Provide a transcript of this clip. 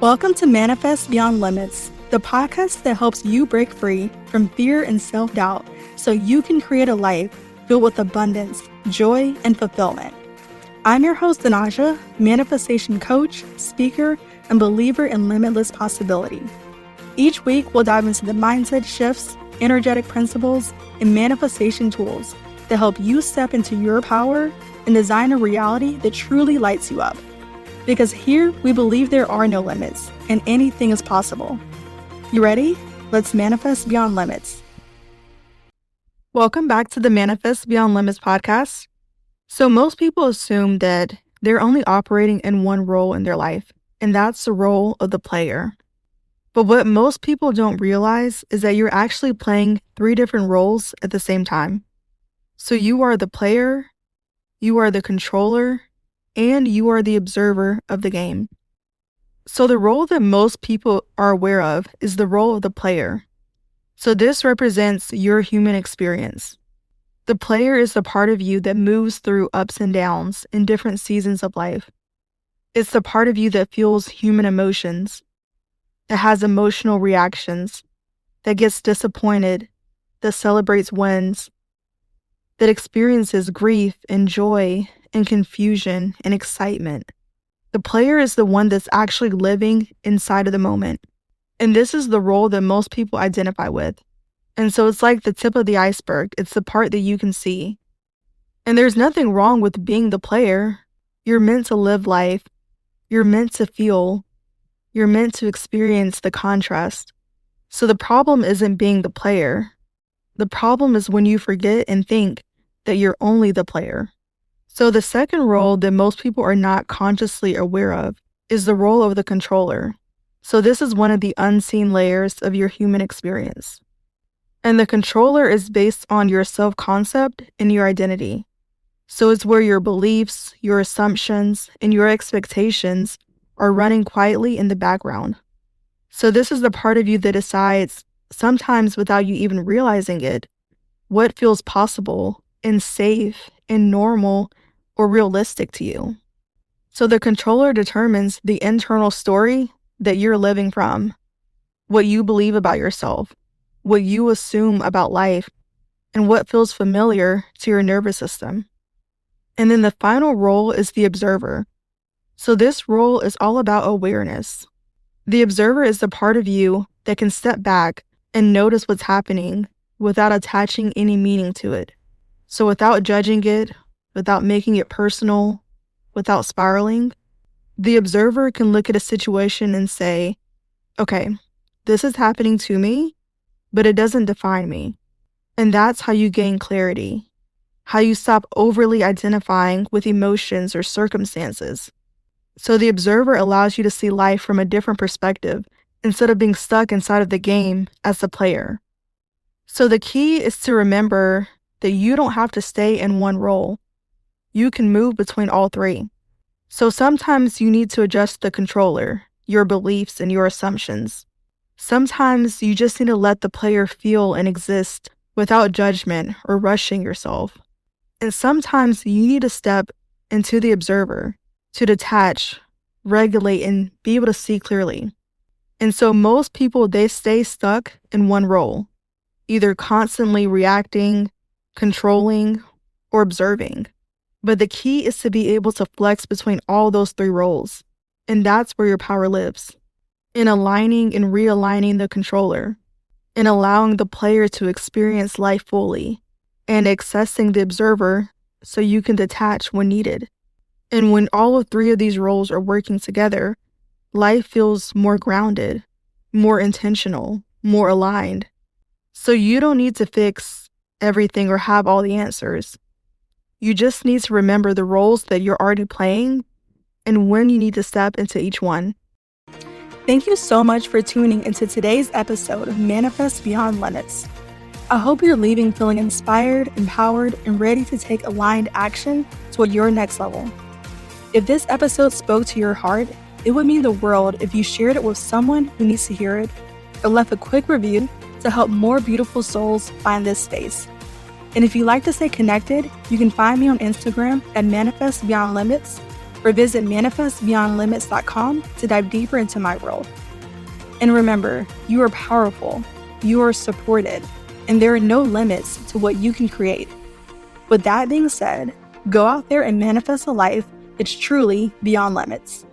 Welcome to Manifest Beyond Limits, the podcast that helps you break free from fear and self-doubt so you can create a life filled with abundance, joy, and fulfillment. I'm your host, Anaja, manifestation coach, speaker, and believer in limitless possibility. Each week, we'll dive into the mindset shifts, energetic principles, and manifestation tools that help you step into your power and design a reality that truly lights you up. Because here, we believe there are no limits, and anything is possible. You ready? Let's manifest beyond limits. Welcome back to the Manifest Beyond Limits podcast. So most people assume that they're only operating in one role in their life, and that's the role of the player. But what most people don't realize is that you're actually playing 3 different roles at the same time. So you are the player, you are the controller, and you are the observer of the game. So the role that most people are aware of is the role of the player. So this represents your human experience. The player is the part of you that moves through ups and downs in different seasons of life. It's the part of you that feels human emotions, that has emotional reactions, that gets disappointed, that celebrates wins, that experiences grief and joy and confusion and excitement. The player is the one that's actually living inside of the moment. And this is the role that most people identify with. And so it's like the tip of the iceberg. It's the part that you can see. And there's nothing wrong with being the player. You're meant to live life. You're meant to feel. You're meant to experience the contrast. So the problem isn't being the player. The problem is when you forget and think that you're only the player. So the second role that most people are not consciously aware of is the role of the controller. So this is one of the unseen layers of your human experience. And the controller is based on your self-concept and your identity. So it's where your beliefs, your assumptions, and your expectations are running quietly in the background. So this is the part of you that decides, sometimes without you even realizing it, what feels possible and safe and normal or realistic to you. So the controller determines the internal story that you're living from, what you believe about yourself, what you assume about life, and what feels familiar to your nervous system. And then the final role is the observer. So this role is all about awareness. The observer is the part of you that can step back and notice what's happening without attaching any meaning to it. So without judging it, without making it personal, without spiraling, the observer can look at a situation and say, okay, this is happening to me, but it doesn't define me. And that's how you gain clarity, how you stop overly identifying with emotions or circumstances. So the observer allows you to see life from a different perspective instead of being stuck inside of the game as the player. So the key is to remember that you don't have to stay in one role. You can move between all 3. So sometimes you need to adjust the controller, your beliefs, and your assumptions. Sometimes you just need to let the player feel and exist without judgment or rushing yourself. And sometimes you need to step into the observer to detach, regulate, and be able to see clearly. And so most people, they stay stuck in one role, either constantly reacting, controlling, or observing. But the key is to be able to flex between all those 3 roles. And that's where your power lives. In aligning and realigning the controller, in allowing the player to experience life fully, and accessing the observer so you can detach when needed. And when all of 3 of these roles are working together, life feels more grounded, more intentional, more aligned. So you don't need to fix everything or have all the answers. You just need to remember the roles that you're already playing and when you need to step into each one. Thank you so much for tuning into today's episode of Manifest Beyond Limits. I hope you're leaving feeling inspired, empowered, and ready to take aligned action toward your next level. If this episode spoke to your heart, it would mean the world if you shared it with someone who needs to hear it, or left a quick review to help more beautiful souls find this space. And if you'd like to stay connected, you can find me on Instagram at Manifest Beyond Limits or visit manifestbeyondlimits.com to dive deeper into my world. And remember, you are powerful, you are supported, and there are no limits to what you can create. With that being said, go out there and manifest a life that's truly beyond limits.